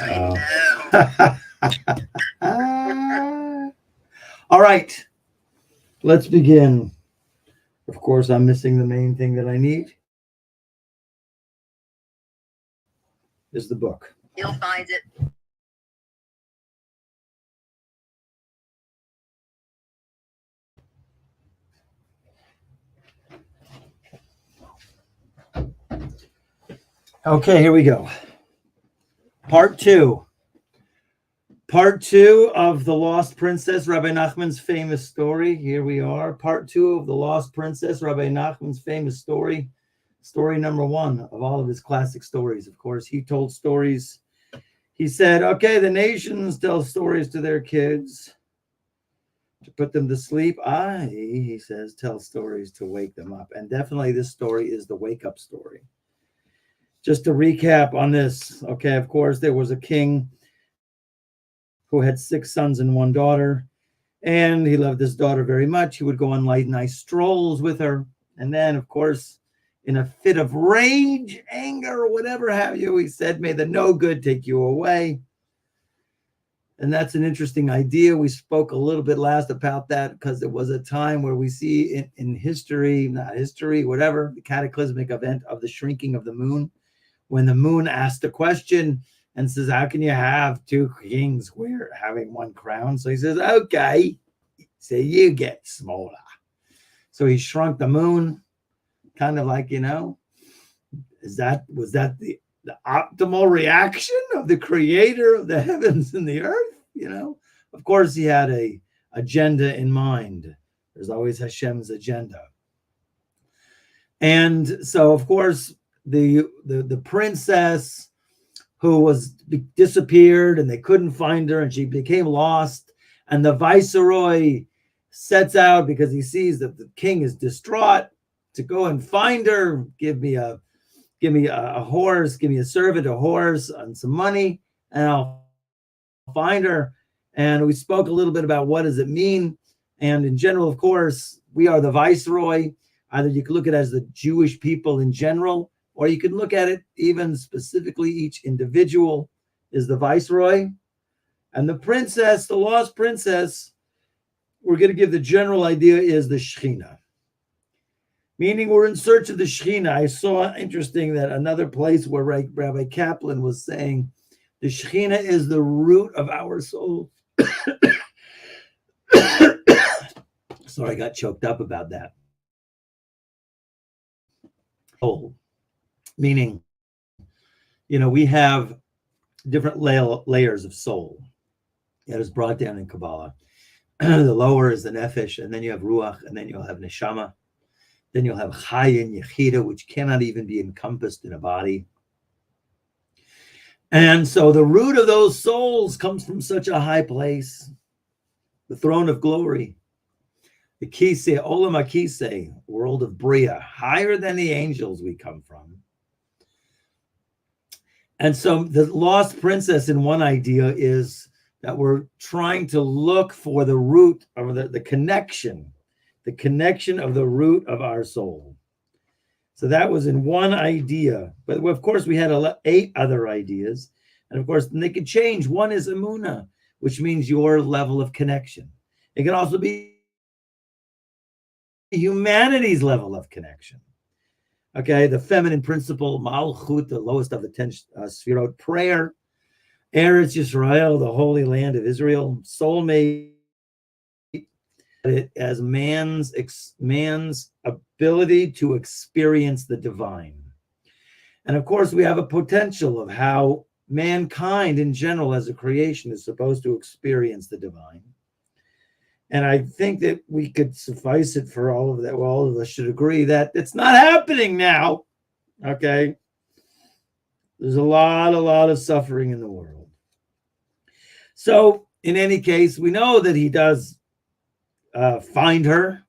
I know. All right, let's begin. Of course, I'm missing the main thing that I need is the book. You'll find it. Okay, here we go. Part two. Part two of The Lost Princess, Rabbi Nachman's famous story. Here we are. Part two of The Lost Princess, Rabbi Nachman's famous story. Story number one of all of his classic stories. Of course, he told stories. He said, okay, the nations tell stories to their kids to put them to sleep. He says, tell stories to wake them up. And definitely this story is the wake-up story. Just to recap on this, okay, of course, there was a king who had 6 sons and 1 daughter, and he loved his daughter very much. He would go on nice strolls with her. And then, of course, in a fit of rage, anger, or whatever have you, he said, may the no good take you away. And that's an interesting idea. We spoke a little bit last about that because there was a time where we see in history, not history, whatever, the cataclysmic event of the shrinking of the moon, when the moon asked a question and says, how can you have 2 kings having 1 crown? So he says, okay, so you get smaller. So he shrunk the moon, kind of like, was that the optimal reaction of the creator of the heavens and the earth? Of course, he had a agenda in mind. There's always Hashem's agenda. And so, of course, the princess who was disappeared and they couldn't find her and she became lost, and the viceroy sets out because he sees that the king is distraught to go and find her. Give me a horse, give me a servant, a horse, and some money, and I'll find her. And we spoke a little bit about what does it mean. And in general, of course, we are the viceroy. Either you can look at it as the Jewish people in general, or you can look at it even specifically, each individual is the viceroy. And the princess, the lost princess, we're going to give the general idea is the Shekhinah. Meaning we're in search of the Shekhinah. I saw interesting that another place where Rabbi Kaplan was saying the Shekhinah is the root of our soul. Sorry, I got choked up about that. Soul. Meaning, we have different layers of soul. That is brought down in Kabbalah. The lower is the nefesh, and then you have ruach, and then you'll have neshama. Then you'll have chayin, yechida, which cannot even be encompassed in a body. And so the root of those souls comes from such a high place, the throne of glory, the kisei, olam hakisei, world of bria, higher than the angels we come from. And so the lost princess in one idea is that we're trying to look for the root or the connection of the root of our soul. So that was in one idea. But of course, we had 8 other ideas. And of course, they could change. One is emunah, which means your level of connection. It can also be humanity's level of connection. Okay, the feminine principle, Malchut, the lowest of the 10 Sfirot, prayer, Eretz Yisrael, the holy land of Israel, soulmate, it as man's ability to experience the divine. And of course, we have a potential of how mankind in general as a creation is supposed to experience the divine. And I think that we could suffice it for all of that. Well, all of us should agree that it's not happening now. Okay. There's a lot of suffering in the world. So in any case, we know that he does find her.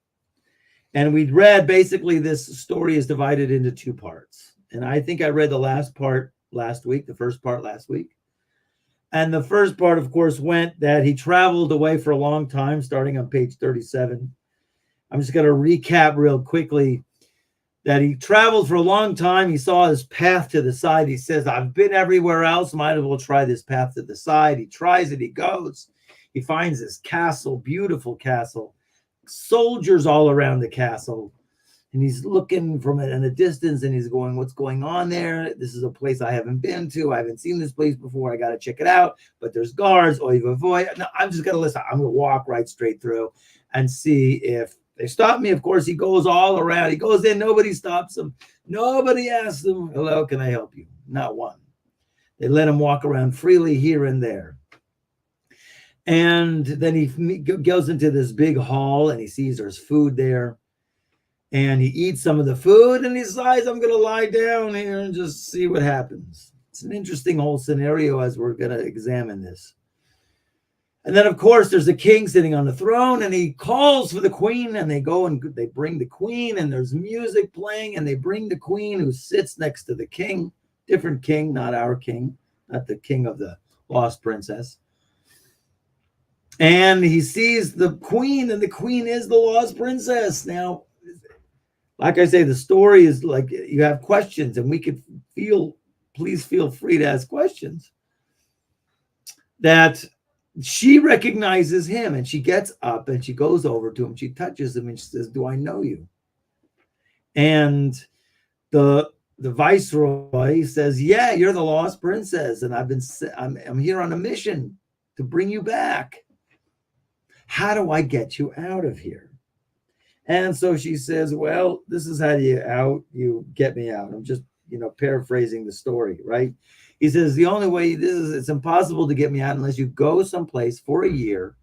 And we'd read basically this story is divided into 2 parts. And I think I read the last part last week, the first part last week. And the first part, of course, went that he traveled away for a long time, starting on page 37. I'm just going to recap real quickly. that he traveled for a long time. He saw his path to the side. He says, I've been everywhere else. Might as well try this path to the side. He tries it. He goes. He finds this castle, beautiful castle, soldiers all around the castle. And he's looking from it in a distance and he's going, what's going on there? This is a place I haven't been to. I haven't seen this place before. I got to check it out. But there's guards. Oy vey vey. No, I'm just going to listen. I'm going to walk right straight through and see if they stop me. Of course, he goes all around. He goes in. Nobody stops him. Nobody asks him, hello, can I help you? Not one. They let him walk around freely here and there. And then he goes into this big hall and he sees there's food there. And he eats some of the food and he decides, I'm going to lie down here and just see what happens. It's an interesting whole scenario as we're going to examine this. And then, of course, there's a king sitting on the throne and he calls for the queen and they go and they bring the queen and there's music playing and they bring the queen who sits next to the king. Different king, not our king, not the king of the lost princess. And he sees the queen and the queen is the lost princess. Now, like I say, the story is like you have questions and we could please feel free to ask questions. That she recognizes him and she gets up and she goes over to him. She touches him and she says, do I know you? And the viceroy says, yeah, you're the lost princess. And I'm here on a mission to bring you back. How do I get you out of here? And so she says, well, this is how you get me out. I'm just, paraphrasing the story, right? He says, the only way it's impossible to get me out unless you go someplace for a year.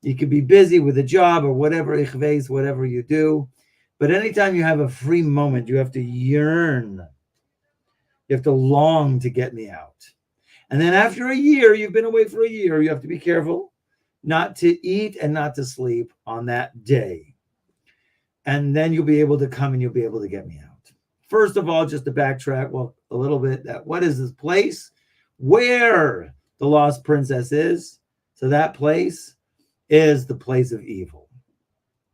You could be busy with a job or whatever, whatever you do. But anytime you have a free moment, you have to yearn. You have to long to get me out. And then after a year, you've been away for a year, you have to be careful not to eat and not to sleep on that day. And then you'll be able to come and you'll be able to get me out. First of all, just to backtrack a little bit, what is this place where the lost princess is? So that place is the place of evil.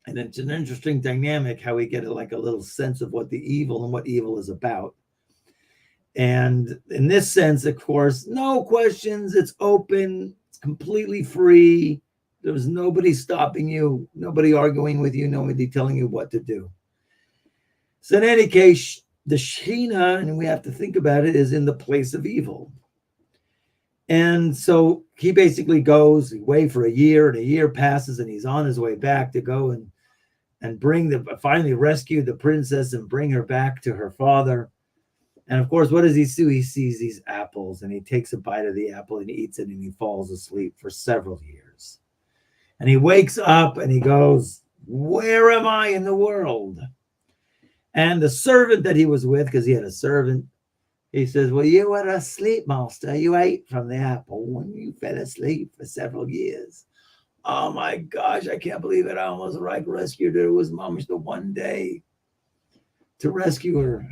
And it's an interesting dynamic how we get like a little sense of what the evil and what evil is about. And in this sense, of course, no questions. It's open. It's completely free. There's nobody stopping you, nobody arguing with you, nobody telling you what to do. So in any case, the Shekhinah, and we have to think about it, is in the place of evil. And so he basically goes away for a year, and a year passes, and he's on his way back to go and finally rescue the princess and bring her back to her father. And of course, what does he do? He sees these apples, and he takes a bite of the apple and he eats it, and he falls asleep for several years. And he wakes up and he goes, where am I in the world? And the servant that he was with, because he had a servant, he says, well, you were asleep, master. You ate from the apple when you fell asleep for several years. Oh my gosh, I can't believe it. I almost rescued her. It was almost the one day to rescue her.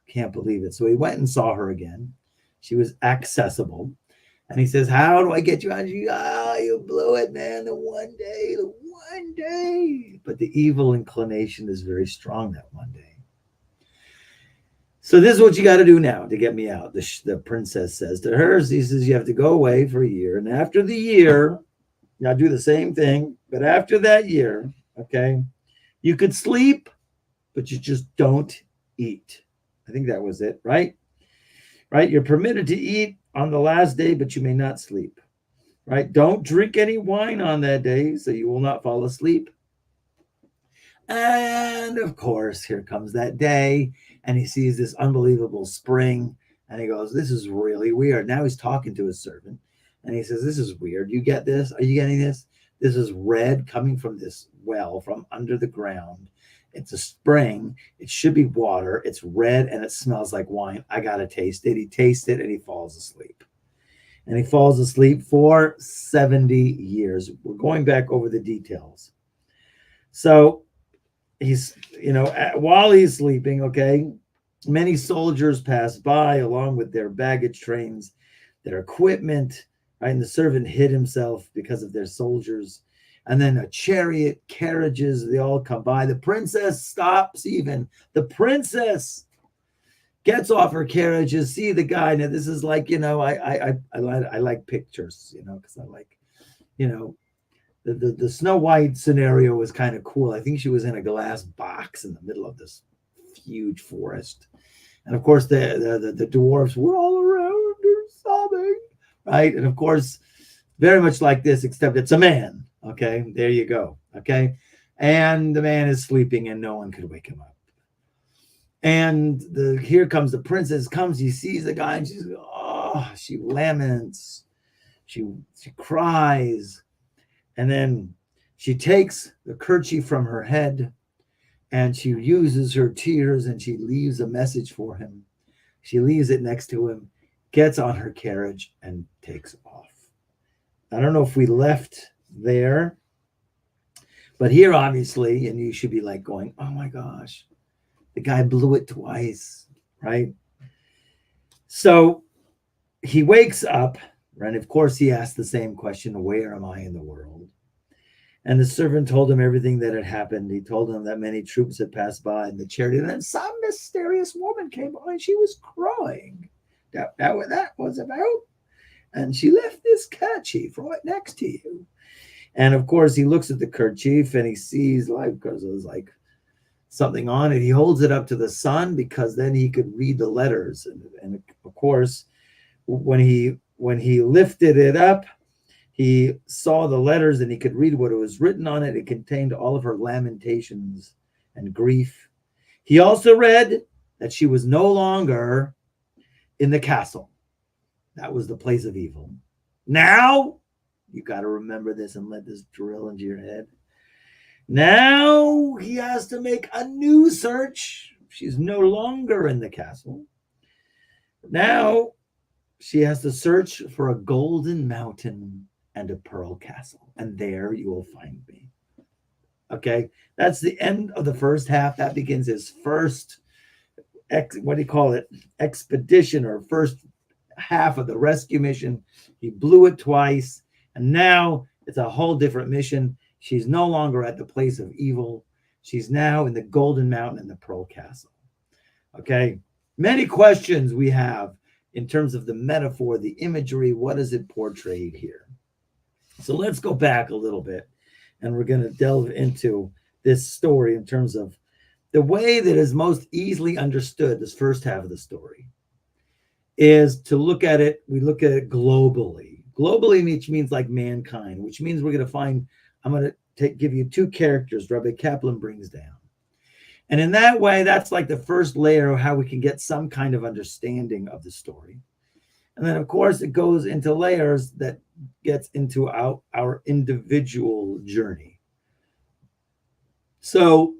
Can't believe it. So he went and saw her again. She was accessible. And he says, how do I get you out? You blew it, man. The one day. But the evil inclination is very strong that one day. So this is what you got to do now to get me out. The princess says to her, he says, you have to go away for a year. And after the year, you got to do the same thing. But after that year, okay, you could sleep, but you just don't eat. I think that was it, right? Right? You're permitted to eat on the last day, but you may not sleep, right? Don't drink any wine on that day, so you will not fall asleep. And of course, here comes that day, and he sees this unbelievable spring, and he goes, this is really weird. Now he's talking to his servant, and he says, this is weird. You get this? Are you getting this? This is red coming from this well from under the ground. It's a spring. It should be water. It's red and it smells like wine. I got to taste it. He tastes it and he falls asleep. And he falls asleep for 70 years. We're going back over the details. So he's, while he's sleeping, okay, many soldiers pass by along with their baggage trains, their equipment, right? And the servant hid himself because of their soldiers. And then a chariot, carriages, they all come by. The princess stops even. The princess gets off her carriages, see the guy. Now, this is like, I like pictures, because I like, the Snow White scenario was kind of cool. I think she was in a glass box in the middle of this huge forest. And of course, the dwarves were all around her sobbing, right? And of course, very much like this, except it's a man. Okay, there you go. Okay, and the man is sleeping, and no one could wake him up. And here comes the princess. Comes, she sees the guy, and she laments, she cries, and then she takes the kerchief from her head, and she uses her tears, and she leaves a message for him. She leaves it next to him, gets on her carriage, and takes off. I don't know if we left there, but here, obviously, and you should be like going, oh my gosh, the guy blew it twice, right? So he wakes up, and of course, he asks the same question, where am I in the world? And the servant told him everything that had happened. He told him that many troops had passed by in the chariot, and then some mysterious woman came by, and she was crying. That what that was about? And she left this kerchief right next to you. And of course, he looks at the kerchief and he sees, like, because it was like something on it. He holds it up to the sun because then he could read the letters. And of course, when he lifted it up, he saw the letters and he could read what it was written on it. It contained all of her lamentations and grief. He also read that she was no longer in the castle. That was the place of evil. Now, you got to remember this and let this drill into your head. Now he has to make a new search. She's no longer in the castle. Now she has to search for a golden mountain and a pearl castle. And there you will find me. Okay, that's the end of the first half. That begins his first, expedition, or first half of the rescue mission. He blew it twice, and now it's a whole different mission. She's no longer at the place of evil. She's now in the Golden Mountain and the Pearl Castle. Okay, many questions we have in terms of the metaphor, the imagery. What is it portrayed here? So let's go back a little bit, and we're going to delve into this story in terms of the way that is most easily understood. This first half of the story is to look at it. We look at it globally. Globally, which means like mankind, which means we're going to find, I'm going to give you two characters Rabbi Kaplan brings down. And in that way, that's like the first layer of how we can get some kind of understanding of the story. And then, of course, it goes into layers that gets into our individual journey. So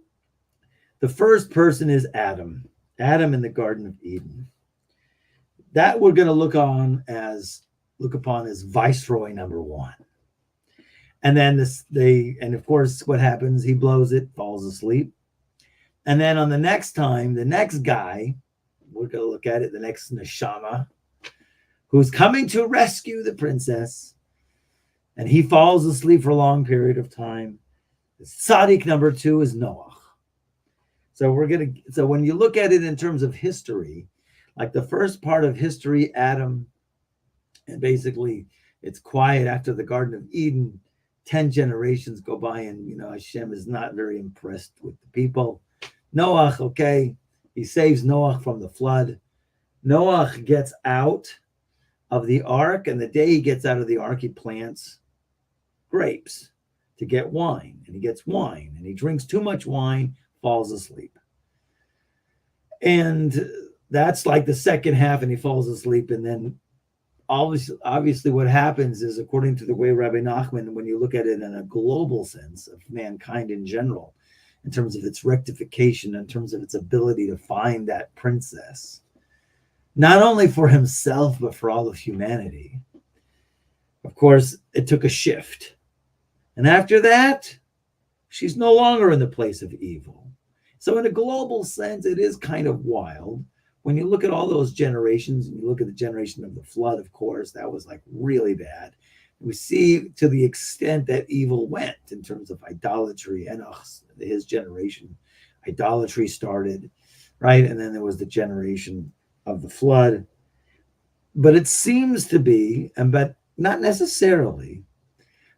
the first person is Adam in the Garden of Eden. That we're going to look upon as viceroy number one. And then and of course, what happens? He blows it, falls asleep. And then on the next time, the next guy, we're going to look at it, the next neshama, who's coming to rescue the princess, and he falls asleep for a long period of time. The tzaddik number two is Noah. So when you look at it in terms of history, like the first part of history, Adam, and basically it's quiet after the Garden of Eden. 10 generations go by, and Hashem is not very impressed with the people. Noah, okay, he saves Noah from the flood. Noah gets out of the ark, and the day he gets out of the ark, he plants grapes to get wine, and he gets wine, and he drinks too much wine, falls asleep. And that's like the second half, and he falls asleep. And then obviously what happens is, according to the way Rabbi Nachman, when you look at it in a global sense of mankind in general, in terms of its rectification, in terms of its ability to find that princess, not only for himself, but for all of humanity, of course, it took a shift. And after that, she's no longer in the place of evil. So in a global sense, it is kind of wild. When you look at all those generations, and you look at the generation of the flood, of course, that was like really bad. We see to the extent that evil went in terms of idolatry. Enoch, his generation, idolatry started, right? And then there was the generation of the flood. But it seems to be, but not necessarily,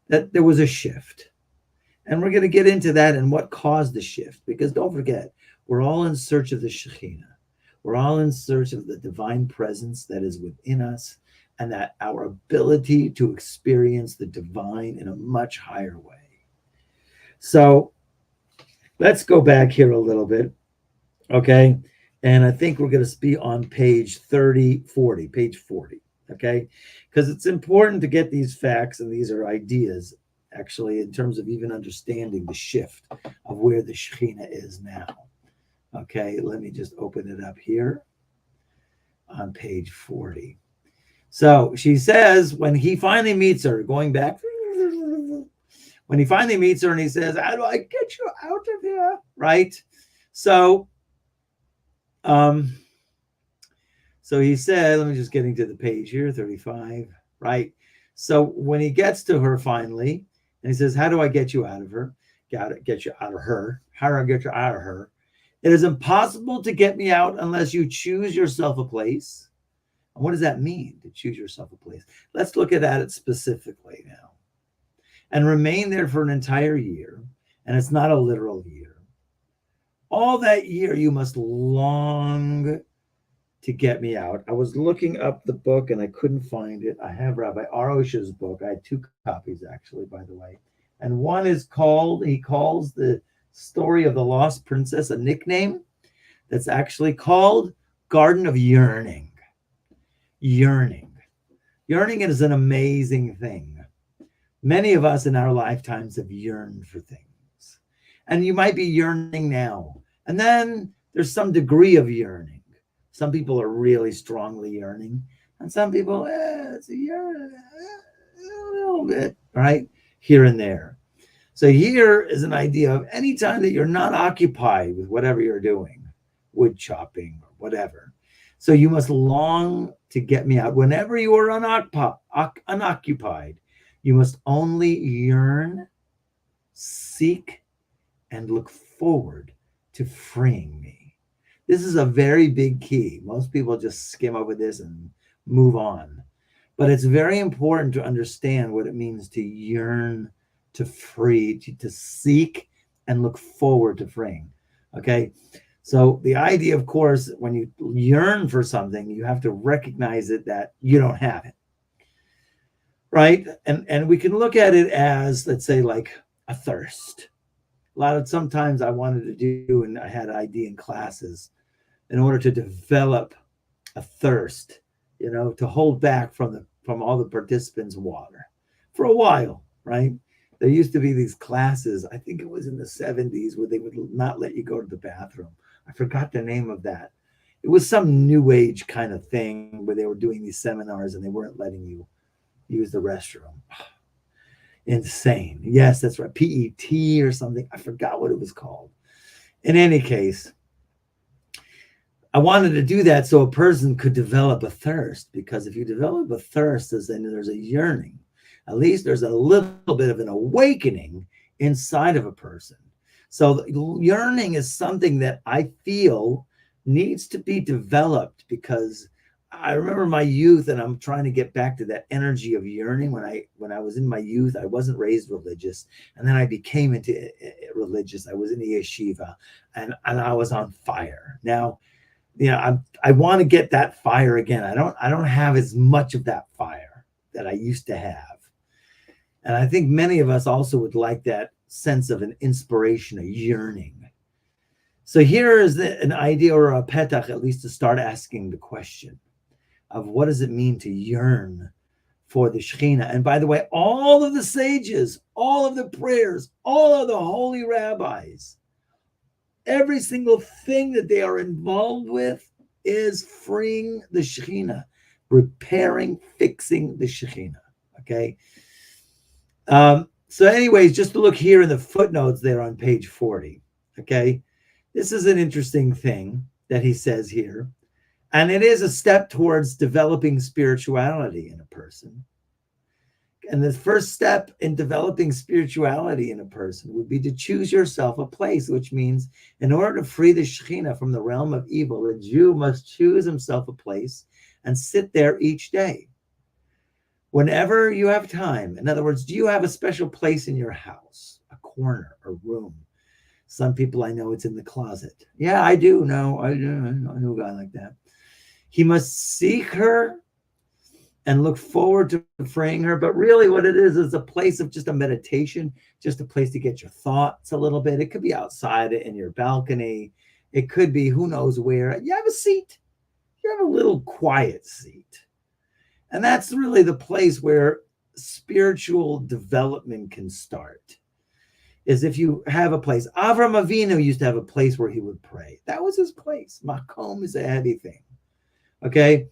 that there was a shift. And we're going to get into that and what caused the shift. Because don't forget, we're all in search of the Shekhinah. We're all in search of the divine presence that is within us and that our ability to experience the divine in a much higher way. So let's go back here a little bit, okay? And I think we're going to be on page 40, page 40, okay? Because it's important to get these facts, and these are ideas, actually, in terms of even understanding the shift of where the Shekhinah is now. Okay, let me just open it up here on page 40. So she says, when he finally meets her, going back, when he finally meets her and he says, how do I get you out of here? Right? So he said, let me just get into the page here, 35, right? So when he gets to her finally, and he says, how do I get you out of her? Get you out of her. How do I get you out of her? It is impossible to get me out unless you choose yourself a place. And what does that mean, to choose yourself a place? Let's look at it specifically now. And remain there for an entire year. And it's not a literal year. All that year you must long to get me out. I was looking up the book and I couldn't find it. I have Rabbi Arosh's book. I had 2 copies, actually, by the way. And one is called, he calls the Story of the Lost Princess a nickname that's actually called Garden of Yearning. Yearning. Yearning is an amazing thing. Many of us in our lifetimes have yearned for things. And you might be yearning now. And then there's some degree of yearning. Some people are really strongly yearning. And some people, it's a yearning, a little bit, right? Here and there. So here is an idea of any time that you're not occupied with whatever you're doing, wood chopping or whatever. So you must long to get me out. Whenever you are unoccupied, you must only yearn, seek, and look forward to freeing me. This is a very big key. Most people just skim over this and move on. But it's very important to understand what it means to yearn, to free, to seek, and look forward to freeing. Okay? So the idea, of course, when you yearn for something, you have to recognize it that you don't have it. Right? And we can look at it as, let's say, like a thirst. Sometimes I wanted to do, and I had ID in classes, in order to develop a thirst, to hold back from all the participants' water for a while, right? There used to be these classes, I think it was in the 70s, where they would not let you go to the bathroom. I forgot the name of that. It was some new age kind of thing where they were doing these seminars and they weren't letting you use the restroom. Insane. Yes, that's right. PET or something. I forgot what it was called. In any case, I wanted to do that so a person could develop a thirst, because if you develop a thirst, then there's a yearning. At least there's a little bit of an awakening inside of a person. So yearning is something that I feel needs to be developed, because I remember my youth, and I'm trying to get back to that energy of yearning. When I was in my youth, I wasn't raised religious, and then I became into religious. I was in the yeshiva, and I was on fire. Now, I want to get that fire again. I don't have as much of that fire that I used to have. And I think many of us also would like that sense of an inspiration, a yearning. So here is an idea, or a petach, at least, to start asking the question of what does it mean to yearn for the Shekhinah. And by the way, all of the sages, all of the prayers, all of the holy rabbis, every single thing that they are involved with is freeing the Shekhinah, repairing, fixing the Shekhinah. Okay. So anyways, just to look here in the footnotes there on page 40. Okay. This is an interesting thing that he says here. And it is a step towards developing spirituality in a person. And the first step in developing spirituality in a person would be to choose yourself a place, which means in order to free the Shekhinah from the realm of evil, a Jew must choose himself a place and sit there each day. Whenever you have time. In other words, do you have a special place in your house, a corner, a room? Some people I know it's in the closet. Yeah, I do. No, I know a guy like that. He must seek her and look forward to freeing her. But really what it is a place of just a meditation, just a place to get your thoughts a little bit. It could be outside in your balcony. It could be who knows where. You have a seat. You have a little quiet seat. And that's really the place where spiritual development can start, is if you have a place. Avram Avinu used to have a place where he would pray. That was his place. Makom is a heavy thing. Okay?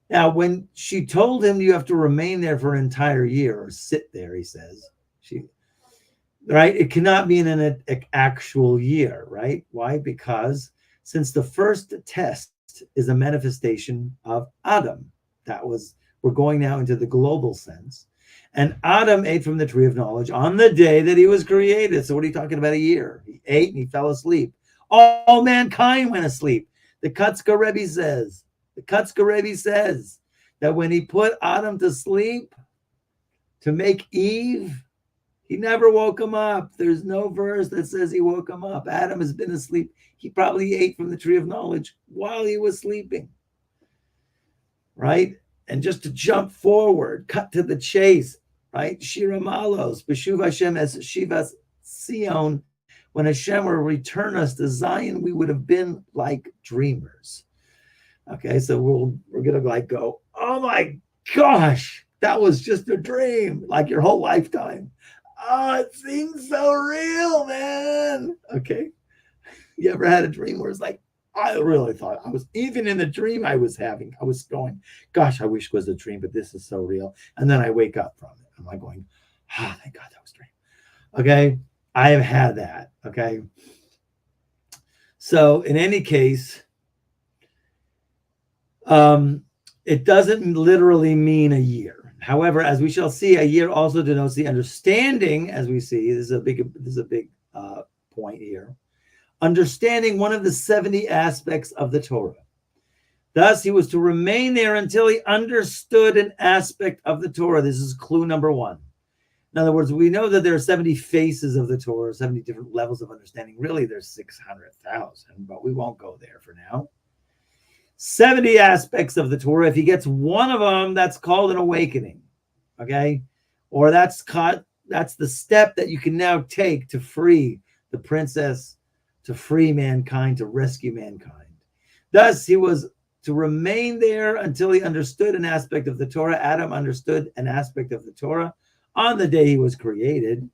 Now, when she told him you have to remain there for an entire year or sit there, he says, right? It cannot be in an actual year, right? Why? Because since the first test is a manifestation of Adam, we're going now into the global sense. And Adam ate from the tree of knowledge on the day that he was created. So what are you talking about, a year? He ate and he fell asleep. All mankind went asleep. The Kutzker Rebbe says that when he put Adam to sleep to make Eve, he never woke him up. There's no verse that says he woke him up. Adam has been asleep. He probably ate from the tree of knowledge while he was sleeping, right? And just to jump forward, cut to the chase, right? Shira Malos, B'shuv Hashem as Shivas Sion. When Hashem will return us to Zion, we would have been like dreamers. Okay, so we're gonna go, oh my gosh, that was just a dream, like your whole lifetime. Oh, it seems so real, man. Okay, you ever had a dream where it's like, I really thought I was, even in the dream I was having, I was going, gosh, I wish it was a dream, but this is so real. And then I wake up from it. I'm like going, thank God that was a dream. Okay, I have had that. Okay, so in any case, it doesn't literally mean a year. However, as we shall see, a year also denotes the understanding, as we see, this is a big point here, understanding one of the 70 aspects of the Torah. Thus, he was to remain there until he understood an aspect of the Torah. This is clue number one. In other words, we know that there are 70 faces of the Torah, 70 different levels of understanding. Really, there's 600,000, but we won't go there for now. 70 aspects of the Torah. If he gets one of them, that's called an awakening, okay? Or that's the step that you can now take to free the princess, to free mankind, to rescue mankind. Thus, he was to remain there until he understood an aspect of the Torah. Adam understood an aspect of the Torah on the day he was created.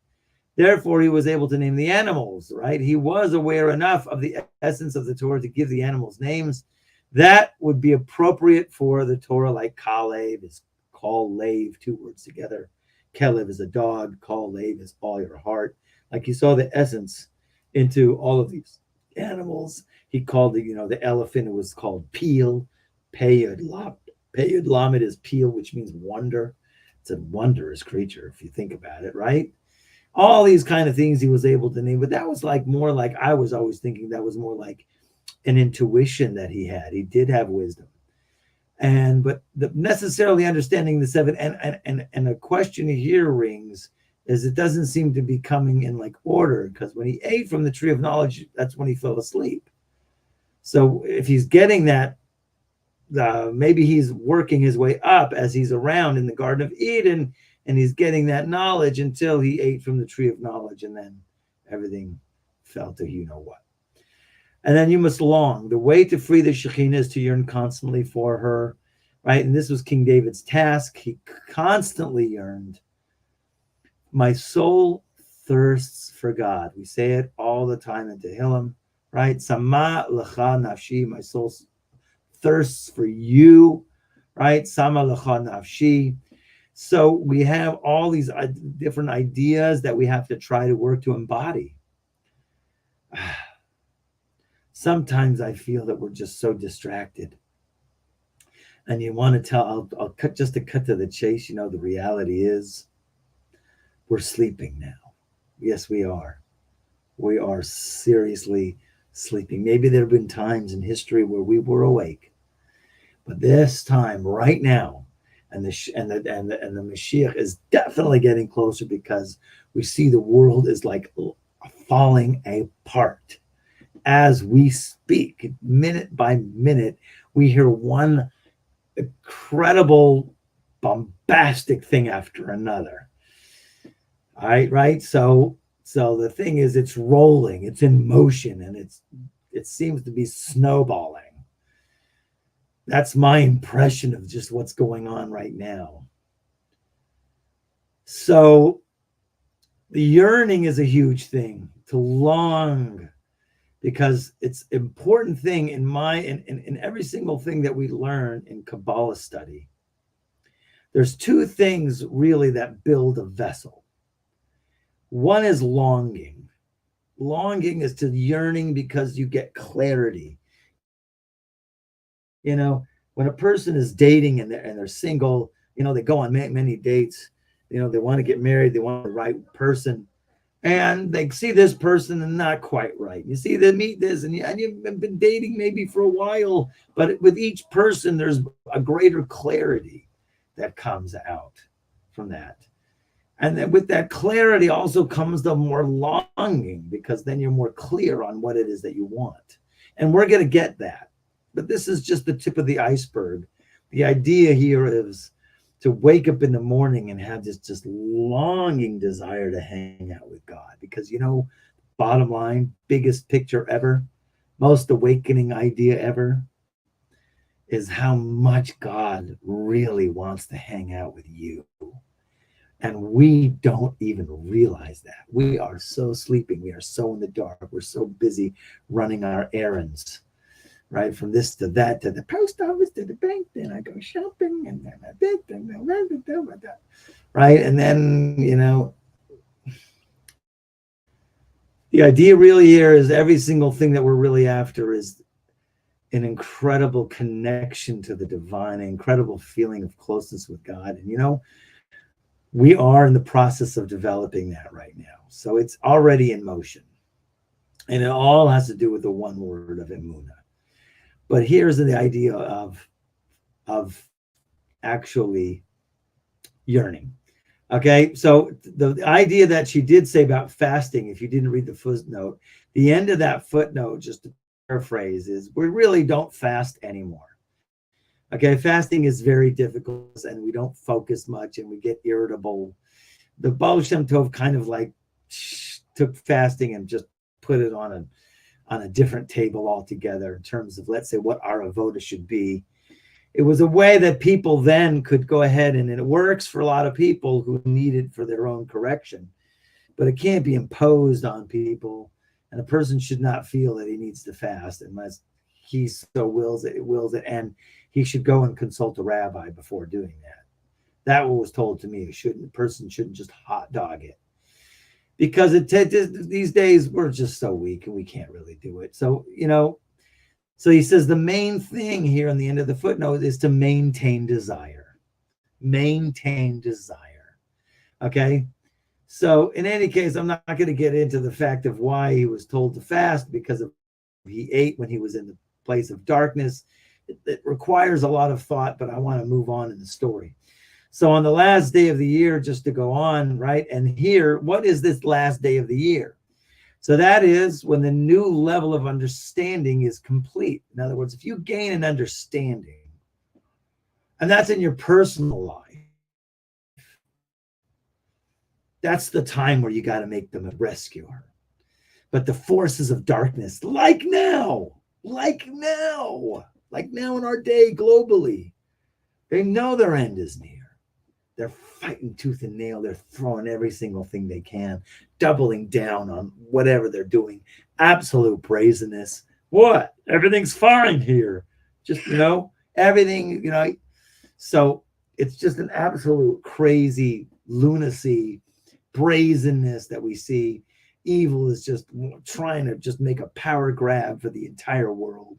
Therefore, he was able to name the animals, right? He was aware enough of the essence of the Torah to give the animals names. That would be appropriate for the Torah, like Kalev is call lave, two words together. Kelev is a dog, call lave is all your heart. Like he saw the essence into all of these animals. He called the elephant, it was called Peel. Peyud Lamed is Peel, which means wonder. It's a wondrous creature if you think about it, right? All these kind of things he was able to name, but that was more like I was always thinking that was more like an intuition that he had. He did have wisdom, but necessarily understanding the seven and a question here rings is it doesn't seem to be coming in like order, because when he ate from the tree of knowledge, that's when he fell asleep. So if he's getting that, maybe he's working his way up as he's around in the Garden of Eden, and he's getting that knowledge until he ate from the tree of knowledge, and then everything fell to what. And then you must long. The way to free the Shekhinah is to yearn constantly for her, right? And this was King David's task. He constantly yearned. My soul thirsts for God. We say it all the time in Tehillim, right? Sama lecha nafshi. My soul thirsts for you, right? Sama lecha nafshi. So we have all these different ideas that we have to try to work to embody. Sometimes I feel that we're just so distracted. And you want to tell, I'll cut just to cut to the chase. You know, the reality is we're sleeping now. Yes, we are. We are seriously sleeping. Maybe there have been times in history where we were awake, but this time, right now, and the Mashiach is definitely getting closer because we see the world is like falling apart as we speak. Minute by minute, we hear one incredible, bombastic thing after another. All right, right. So the thing is, it's rolling, it's in motion, and it seems to be snowballing. That's my impression of just what's going on right now. So the yearning is a huge thing, to long, because it's an important thing in every single thing that we learn in Kabbalah study. There's two things really that build a vessel. One is longing. Longing is to yearning because you get clarity. You know, when a person is dating and they're single, you know, they go on many dates. You know, they want to get married, they want the right person, and they see this person and not quite right. You see, they meet this, and you've been dating maybe for a while, but with each person, there's a greater clarity that comes out from that. And then with that clarity also comes the more longing, because then you're more clear on what it is that you want. And we're going to get that. But this is just the tip of the iceberg. The idea here is to wake up in the morning and have this just longing desire to hang out with God. Because, you know, bottom line, biggest picture ever, most awakening idea ever, is how much God really wants to hang out with you. And we don't even realize that. We are so sleeping. We are so in the dark. We're so busy running our errands, right? From this to that, to the post office, to the bank. Then I go shopping, and then I did, right? And then, you know, the idea really here is every single thing that we're really after is an incredible connection to the divine, an incredible feeling of closeness with God. And, you know, we are in the process of developing that right now. So it's already in motion. And it all has to do with the one word of emunah. But here's the idea of actually yearning. Okay, so the idea that she did say about fasting, if you didn't read the footnote, the end of that footnote, just to paraphrase, is we really don't fast anymore. Okay, fasting is very difficult, and we don't focus much, and we get irritable. The Baal Shem Tov kind of like took fasting and just put it on a different table altogether in terms of, let's say, what our avoda should be. It was a way that people then could go ahead, and it works for a lot of people who need it for their own correction, but it can't be imposed on people, and a person should not feel that he needs to fast unless he so wills it, and he should go and consult a rabbi before doing that. That was told to me. A person shouldn't just hot dog it, because these days we're just so weak and we can't really do it. So, you know, so he says the main thing here on the end of the footnote is to maintain desire. Maintain desire. Okay. So in any case, I'm not going to get into the fact of why he was told to fast, because he ate when he was in the place of darkness. It requires a lot of thought, but I want to move on in the story. So on the last day of the year, just to go on, right? And here, what is this last day of the year? So that is when the new level of understanding is complete. In other words, if you gain an understanding, and that's in your personal life, that's the time where you got to make them a rescuer. But the forces of darkness, like now in our day globally, they know their end is near. They're fighting tooth and nail. They're throwing every single thing they can, doubling down on whatever they're doing. Absolute brazenness. What? Everything's fine here. Just, you know, everything, you know. So it's just an absolute crazy lunacy, brazenness that we see. Evil is just trying to just make a power grab for the entire world.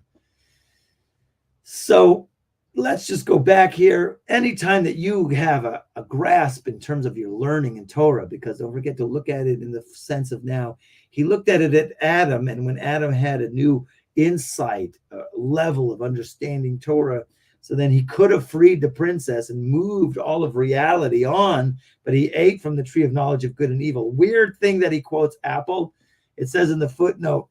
So let's just go back here. Anytime that you have a grasp in terms of your learning in Torah, because don't forget to look at it in the sense of now, he looked at it at Adam, and when Adam had a new insight, level of understanding Torah, so then he could have freed the princess and moved all of reality on, but he ate from the tree of knowledge of good and evil. Weird thing that he quotes apple. It says in the footnote,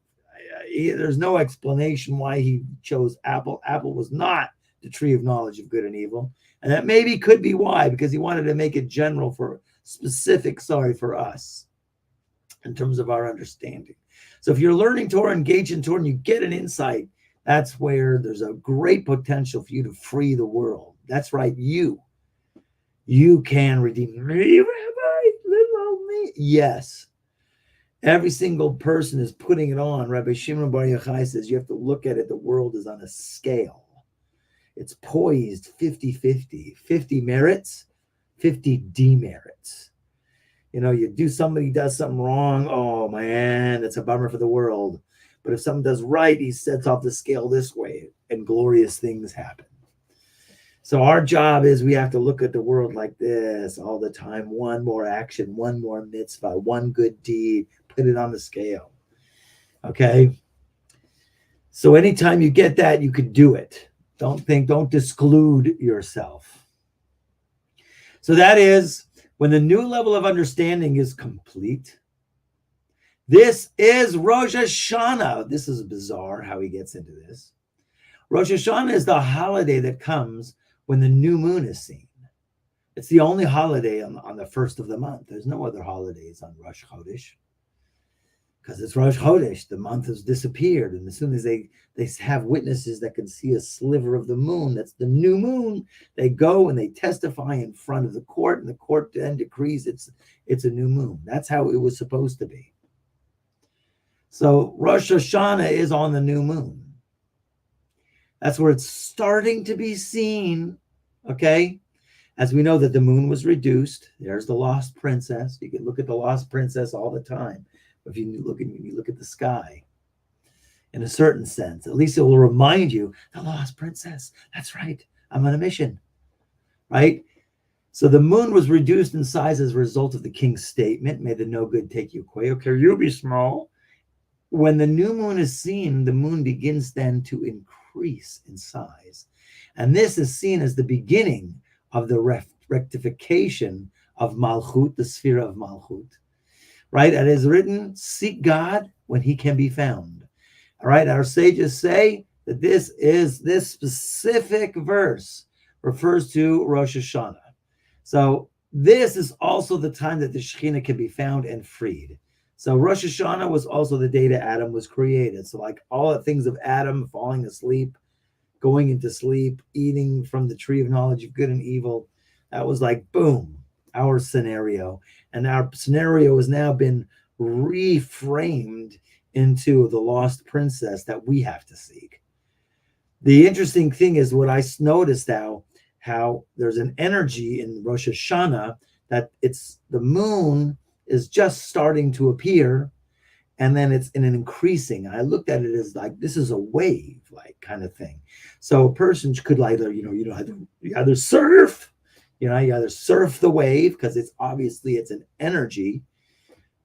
there's no explanation why he chose apple. Apple was not the tree of knowledge of good and evil. And that maybe could be why, because he wanted to make it general for specific, for us in terms of our understanding. So if you're learning Torah, engage in Torah, and you get an insight, that's where there's a great potential for you to free the world. That's right, you can redeem me, Rabbi, little me. Yes. Every single person is putting it on. Rabbi Shimon Bar Yochai says you have to look at it. The world is on a scale. It's poised 50-50. 50 merits, 50 demerits. Somebody does something wrong. Oh, man, that's a bummer for the world. But if someone does right, he sets off the scale this way, and glorious things happen. So our job is we have to look at the world like this all the time. One more action, one more mitzvah, one good deed, put it on the scale. Okay? So anytime you get that, you could do it. Don't disclude yourself. So that is when the new level of understanding is complete. This is Rosh Hashanah. This is bizarre how he gets into this. Rosh Hashanah is the holiday that comes when the new moon is seen. It's the only holiday on the first of the month. There's no other holidays on Rosh Chodesh because it's Rosh Chodesh. The month has disappeared. And as soon as they have witnesses that can see a sliver of the moon, that's the new moon, they go and they testify in front of the court, and the court then decrees it's a new moon. That's how it was supposed to be. So Rosh Hashanah is on the new moon. That's where it's starting to be seen, okay? As we know that the moon was reduced, there's the lost princess. You can look at the lost princess all the time. If you look at the sky, in a certain sense, at least it will remind you, the lost princess. That's right. I'm on a mission, right? So the moon was reduced in size as a result of the king's statement, may the no good take you away. Okay, you be small. When the new moon is seen, the moon begins then to increase in size. And this is seen as the beginning of the rectification of Malchut, the sphere of Malchut. Right? It is written, seek God when he can be found. All right? Our sages say that this specific verse refers to Rosh Hashanah. So this is also the time that the Shekhinah can be found and freed. So Rosh Hashanah was also the day that Adam was created. So like all the things of Adam falling asleep, going into sleep, eating from the tree of knowledge of good and evil, that was like, boom, our scenario. And our scenario has now been reframed into the lost princess that we have to seek. The interesting thing is what I noticed how there's an energy in Rosh Hashanah that it's the moon is just starting to appear, and then it's in an increasing. I looked at it as like this is a wave, like kind of thing. So a person could either, you either surf, you either surf the wave because it's obviously it's an energy,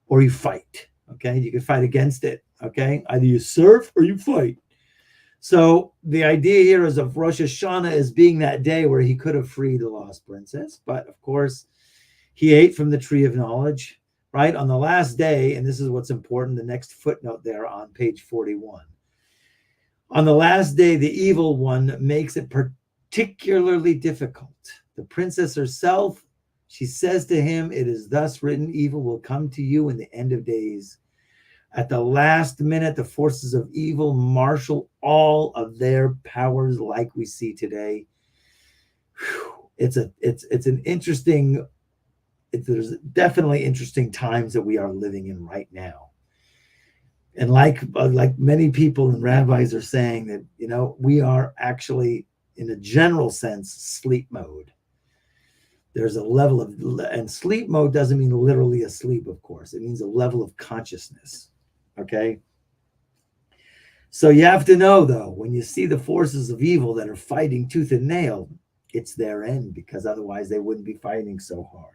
or you fight. Okay, you can fight against it. Okay, either you surf or you fight. So the idea here is of Rosh Hashanah as being that day where he could have freed the lost princess, but of course he ate from the tree of knowledge. Right on the last day, and this is what's important, the next footnote there on page 41. On the last day, the evil one makes it particularly difficult. The princess herself, she says to him, it is thus written, evil will come to you in the end of days. At the last minute, the forces of evil marshal all of their powers like we see today. It's an interesting. There's definitely interesting times that we are living in right now. And like many people and rabbis are saying that, we are actually, in a general sense, sleep mode. There's a level of, and sleep mode doesn't mean literally asleep, of course. It means a level of consciousness, okay? So you have to know, though, when you see the forces of evil that are fighting tooth and nail, it's their end, because otherwise they wouldn't be fighting so hard.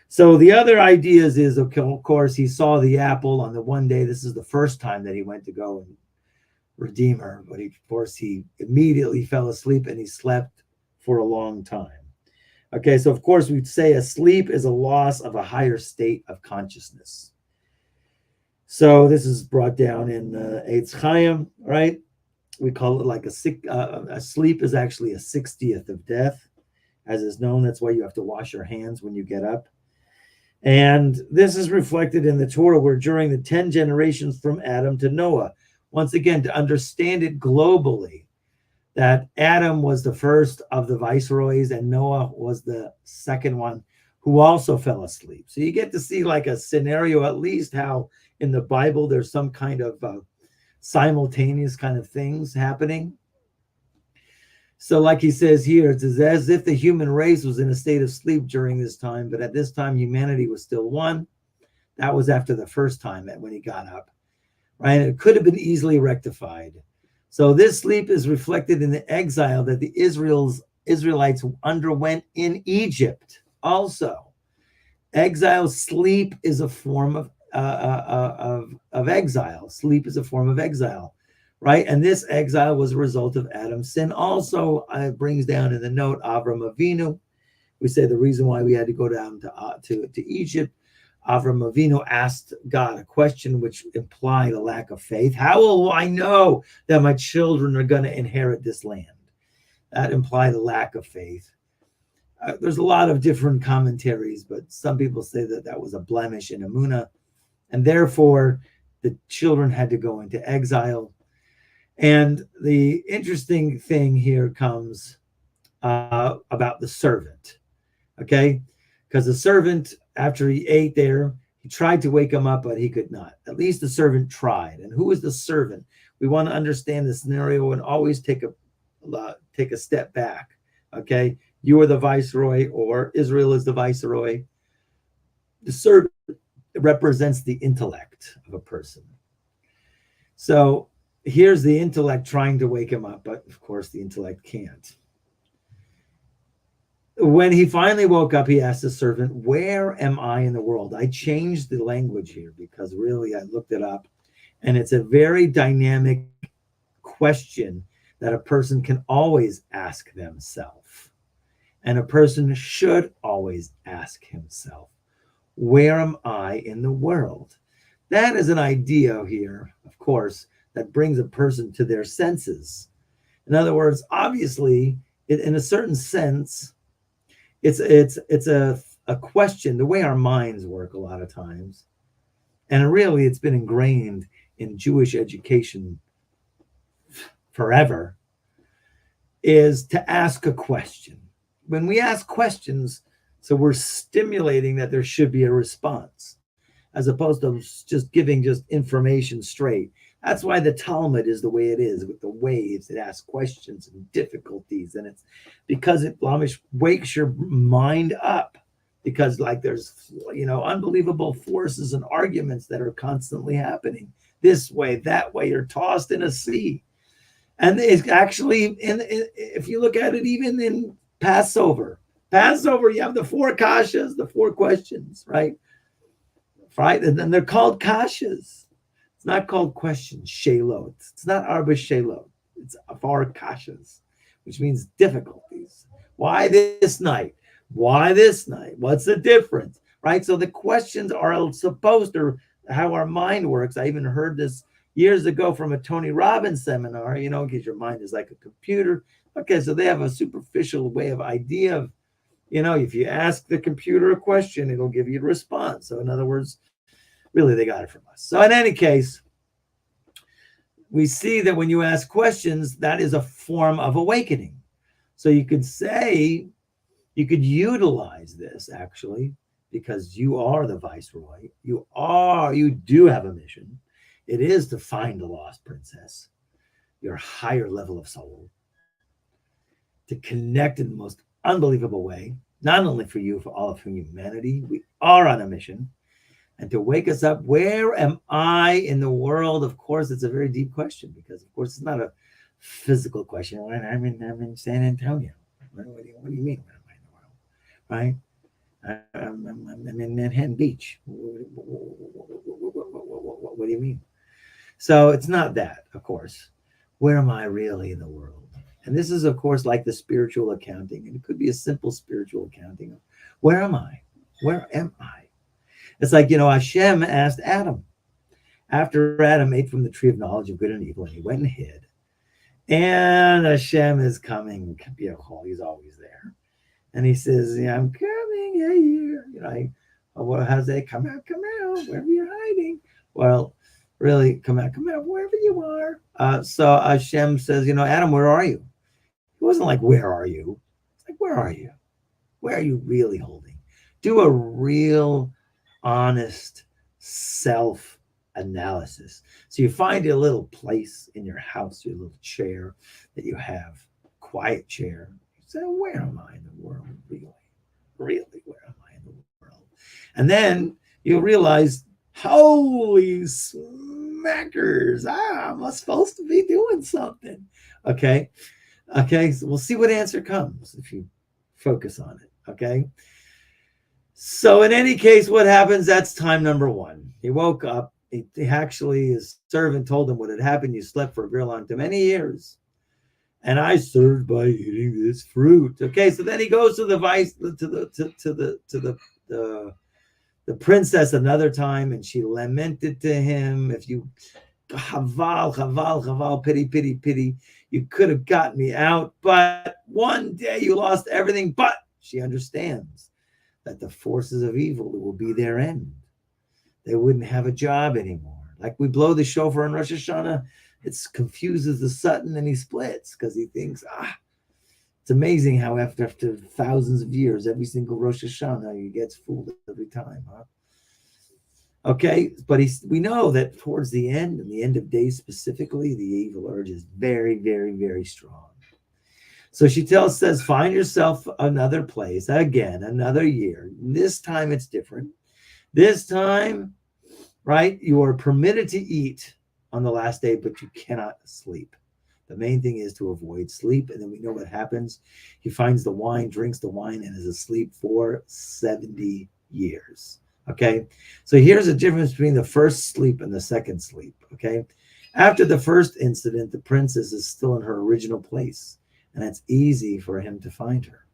So the other ideas is, of course, he saw the apple on the one day. This is the first time that he went to go and redeem her, but of course he immediately fell asleep and he slept for a long time. Okay, so of course we'd say a sleep is a loss of a higher state of consciousness. So this is brought down in Eitz Chaim, right? We call it like a sleep is actually a 60th of death, as is known. That's why you have to wash your hands when you get up. And this is reflected in the Torah, where during the 10 generations from Adam to Noah, once again, to understand it globally, that Adam was the first of the viceroys and Noah was the second one who also fell asleep. So you get to see like a scenario, at least how in the Bible there's some kind of simultaneous kind of things happening. So like he says here, it's as if the human race was in a state of sleep during this time, but at this time humanity was still one. That was after the first time when he got up, right? It could have been easily rectified. So this sleep is reflected in the exile that the Israelites underwent in Egypt. Also, exile sleep is a form of exile. Sleep is a form of exile, right? And this exile was a result of Adam's sin. Also, it brings down in the note Avram Avinu. We say the reason why we had to go down to Egypt. Avram Avinu asked God a question which implied a lack of faith. How will I know that my children are going to inherit this land? That implied a lack of faith. There's a lot of different commentaries, but some people say that that was a blemish in Emunah, and therefore the children had to go into exile. And the interesting thing here comes about the servant, okay? Because the servant, after he ate there, he tried to wake him up, but he could not. At least the servant tried. And who is the servant? We want to understand the scenario and always take a step back, okay? You are the viceroy, or Israel is the viceroy. The servant represents the intellect of a person. So here's the intellect trying to wake him up, but of course the intellect can't. When he finally woke up, he asked the servant, where am I in the world? I changed the language here because really I looked it up, and it's a very dynamic question that a person can always ask themselves. And a person should always ask himself, where am I in the world? That is an idea here, of course, that brings a person to their senses. In other words, obviously, in a certain sense, it's a question, the way our minds work a lot of times. And really, it's been ingrained in Jewish education forever, is to ask a question. When we ask questions, so we're stimulating that there should be a response, as opposed to just giving just information straight. That's why the Talmud is the way it is, with the waves. It asks questions and difficulties, and it's because it wakes your mind up, because like there's unbelievable forces and arguments that are constantly happening this way, that way. You're tossed in a sea, and it's actually if you look at it, even in Passover, you have the four kashas, the four questions, right? Right, and then they're called kashas. It's not called questions, shelot. It's not arba shelot. It's afar kashas, which means difficulties. Why this night? Why this night? What's the difference? Right? So the questions are supposed to, how our mind works. I even heard this years ago from a Tony Robbins seminar, because your mind is like a computer. Okay, so they have a superficial way of idea of, if you ask the computer a question, it'll give you a response. So in other words, really, they got it from us. So in any case, we see that when you ask questions, that is a form of awakening. So you could say, you could utilize this actually, because you are the viceroy. You do have a mission. It is to find the lost princess, your higher level of soul, to connect in the most unbelievable way, not only for you, for all of humanity. We are on a mission. and to wake us up. Where am I in the world? Of course, it's a very deep question because, of course, it's not a physical question. I'm in San Antonio. What do you mean? Where am I in the world? Right? I'm in Manhattan Beach. What do you mean? So it's not that, of course. Where am I really in the world? And this is, of course, like the spiritual accounting. And it could be a simple spiritual accounting of where am I? Where am I? It's like, Hashem asked Adam after Adam ate from the tree of knowledge of good and evil, and he went and hid. And Hashem is coming. He's always there. And he says, I'm coming. Hey, here. Well, how's that? Come out, wherever you're hiding. Well, really, come out, wherever you are. So Hashem says, Adam, where are you? It wasn't like, where are you? It's like, where are you? Where are you really holding? Do a real, honest self-analysis. So you find a little place in your house, your little chair that you have, quiet chair. You say, where am I in the world? Really, where am I in the world? And then you'll realize, holy smackers, I'm supposed to be doing something. Okay, so we'll see what answer comes if you focus on it. Okay, so in any case, what happens? That's time number one. He woke up. He actually, his servant told him what had happened. You slept for a very long time, many years, and I served by eating this fruit. Okay, so then he goes to the princess another time, and she lamented to him, if you chaval, pity, you could have got me out, but one day you lost everything. But she understands that the forces of evil will be their end. They wouldn't have a job anymore. Like we blow the shofar on Rosh Hashanah, it confuses the Satan and he splits because he thinks, it's amazing how after thousands of years, every single Rosh Hashanah, he gets fooled every time, huh? Okay, but we know that towards the end, and the end of days specifically, the evil urge is very, very, very strong. So she says, find yourself another place, again, another year. This time it's different. This time, right, you are permitted to eat on the last day, but you cannot sleep. The main thing is to avoid sleep. And then we know what happens. He finds the wine, drinks the wine, and is asleep for 70 years. Okay, so here's a difference between the first sleep and the second sleep. Okay, after the first incident, the princess is still in her original place, and it's easy for him to find her.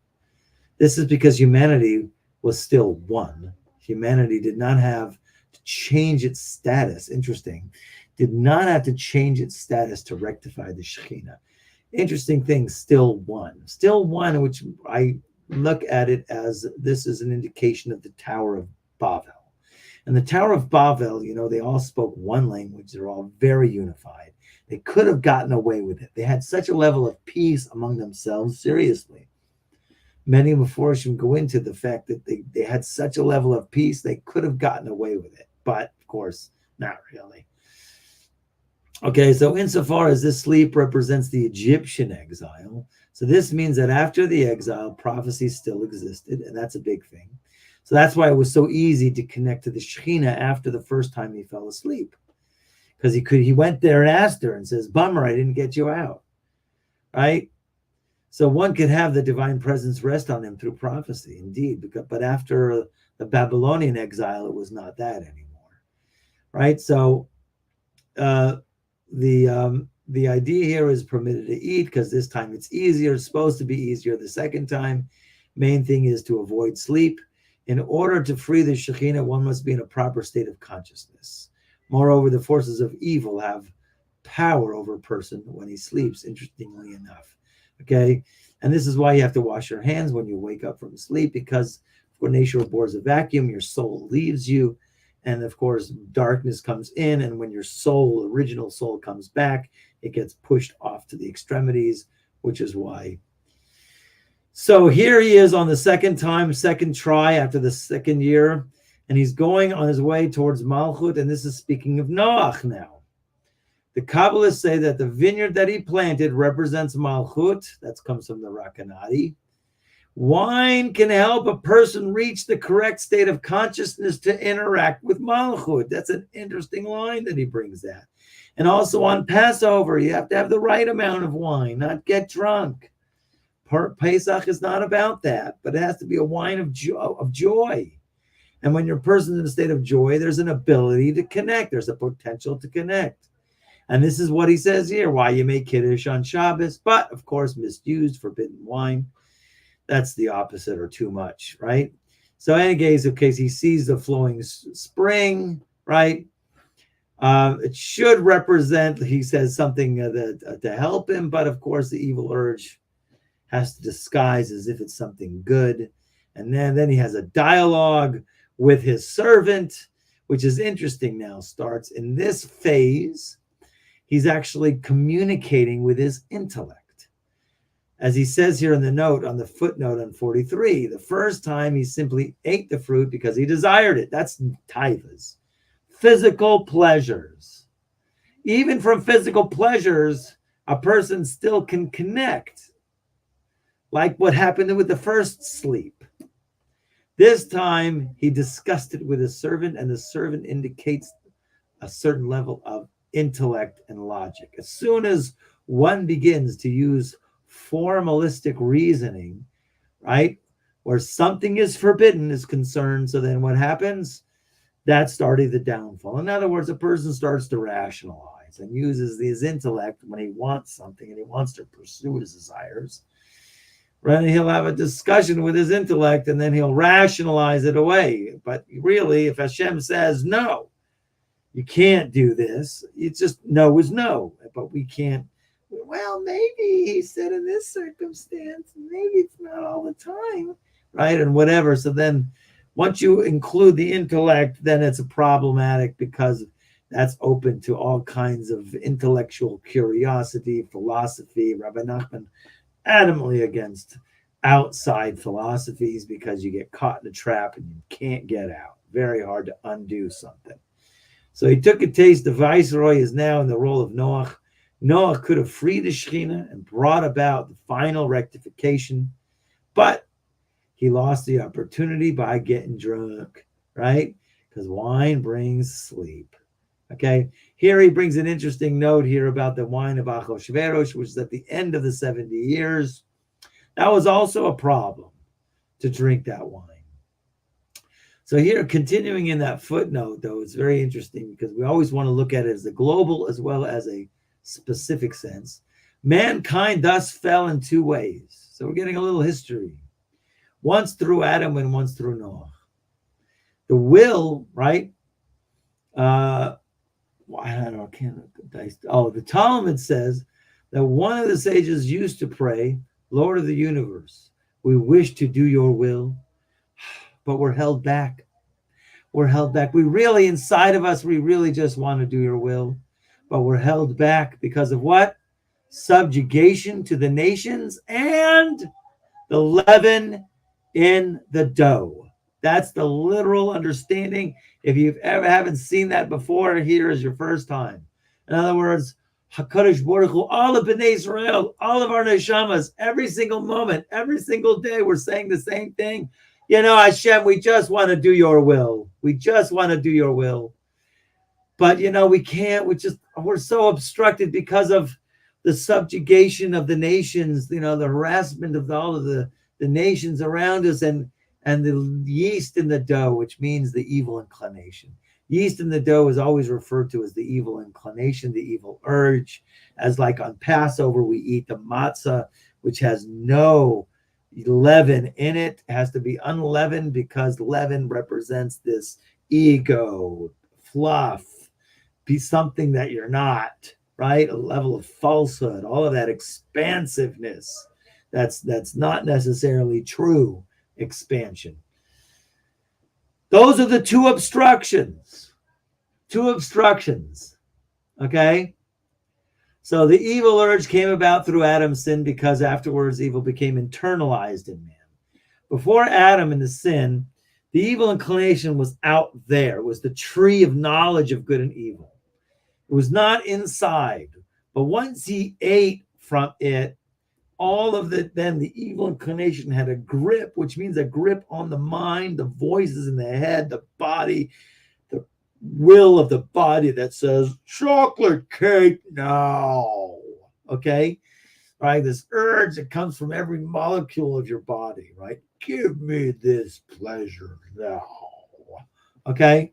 This is because humanity was still one. Humanity did not have to change its status. Interesting. Did not have to change its status to rectify the Shekhinah. Interesting thing, still one, which I look at it as this is an indication of the Tower of Babel. And the Tower of Babel, they all spoke one language. They're all very unified. They could have gotten away with it. They had such a level of peace among themselves, seriously. Many Mephoshim go into the fact that they had such a level of peace, they could have gotten away with it. But, of course, not really. Okay, so insofar as this sleep represents the Egyptian exile, so this means that after the exile, prophecy still existed, and that's a big thing. So that's why it was so easy to connect to the Shekhinah after the first time he fell asleep. Because he went there and asked her and says, bummer, I didn't get you out. Right? So one could have the divine presence rest on him through prophecy, indeed. But after the Babylonian exile, it was not that anymore. Right? So the idea here is permitted to eat because this time it's easier. It's supposed to be easier the second time. Main thing is to avoid sleep. In order to free the Shekhinah, one must be in a proper state of consciousness. Moreover, the forces of evil have power over a person when he sleeps, interestingly enough. Okay? And this is why you have to wash your hands when you wake up from sleep, because when nature abhors a vacuum, your soul leaves you. And of course, darkness comes in. And when your soul, original soul, comes back, it gets pushed off to the extremities, which is why. So here he is on the second try after the second year, and he's going on his way towards Malchut, and this is speaking of Noach now. The Kabbalists say that the vineyard that he planted represents Malchut, that comes from the Rakanati, Wine can help a person reach the correct state of consciousness to interact with Malchut. That's an interesting line that he brings that. And also on Passover, you have to have the right amount of wine, not get drunk. Pesach is not about that, but it has to be a wine of joy. And when your person's in a state of joy, there's an ability to connect. There's a potential to connect. And this is what he says here, why you make Kiddush on Shabbos, but of course, misused, forbidden wine. That's the opposite or too much, right? So in case he sees the flowing spring, right? It should represent, he says, something to help him, but of course the evil urge has to disguise as if it's something good. And then he has a dialogue with his servant, which is interesting now, starts in this phase. He's actually communicating with his intellect. As he says here in the note, on the footnote on 43, the first time he simply ate the fruit because he desired it. That's taivas. Physical pleasures. Even from physical pleasures, a person still can connect, like what happened with the first sleep. This time, he discussed it with his servant, and the servant indicates a certain level of intellect and logic. As soon as one begins to use formalistic reasoning, right, where something is forbidden is concerned, so then what happens? That started the downfall. In other words, a person starts to rationalize and uses his intellect when he wants something and he wants to pursue his desires. Right? He'll have a discussion with his intellect and then he'll rationalize it away. But really, if Hashem says, no, you can't do this, it's just no is no. But we can't, well, maybe he said in this circumstance, maybe it's not all the time, right? And whatever. So then once you include the intellect, then it's problematic because that's open to all kinds of intellectual curiosity, philosophy. Rabbi Nachman adamantly against outside philosophies because you get caught in a trap and you can't get out. Very hard to undo something. So he took a taste. The viceroy is now in the role of Noach. Noach could have freed the Shekhinah and brought about the final rectification, but he lost the opportunity by getting drunk, right? Because wine brings sleep. Okay, here he brings an interesting note here about the wine of Achashverosh, which is at the end of the 70 years. That was also a problem to drink that wine. So here, continuing in that footnote, though, it's very interesting because we always want to look at it as a global as well as a specific sense. Mankind thus fell in two ways. So we're getting a little history. Once through Adam and once through Noah. The will, right? I don't know. The Talmud says that one of the sages used to pray, Lord of the universe, we wish to do your will, but we're held back. We're held back. We really, inside of us, we really just want to do your will, but we're held back because of what? Subjugation to the nations and the leaven in the dough. That's the literal understanding. If you've ever haven't seen that before, here is your first time. In other words, HaKadosh Baruch Hu, all of Bnei Israel, all of our neshamas, every single moment, every single day, we're saying the same thing. You know, Hashem, we just want to do your will. We just want to do your will. But, you know, we can't. We're so obstructed because of the subjugation of the nations, you know, the harassment of all of the nations around us and the yeast in the dough, which means the evil inclination. Yeast in the dough is always referred to as the evil inclination, the evil urge. As like on Passover, we eat the matzah, which has no leaven in it. It has to be unleavened because leaven represents this ego, fluff, be something that you're not, right? A level of falsehood, all of that expansiveness. That's not necessarily true expansion. Those are the two obstructions. Okay? So the evil urge came about through Adam's sin because afterwards evil became internalized in man. Before Adam and the sin, the evil inclination was out there. It was the tree of knowledge of good and evil. It was not inside. But once he ate from it, all of the, then the evil inclination had a grip, which means a grip on the mind, the voices in the head, the body, the will of the body that says, chocolate cake now. Okay? Right? This urge that comes from every molecule of your body, right? Give me this pleasure now. Okay?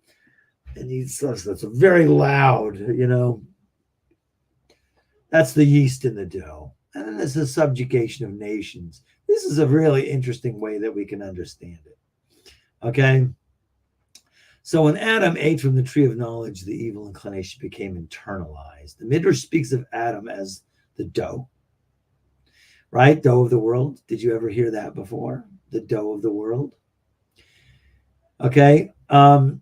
And that's a very loud, that's the yeast in the dough. And then there's the subjugation of nations. This is a really interesting way that we can understand it. Okay? So when Adam ate from the tree of knowledge, the evil inclination became internalized. The Midrash speaks of Adam as the dough, right? Dough of the world. Did you ever hear that before? The dough of the world. Okay? When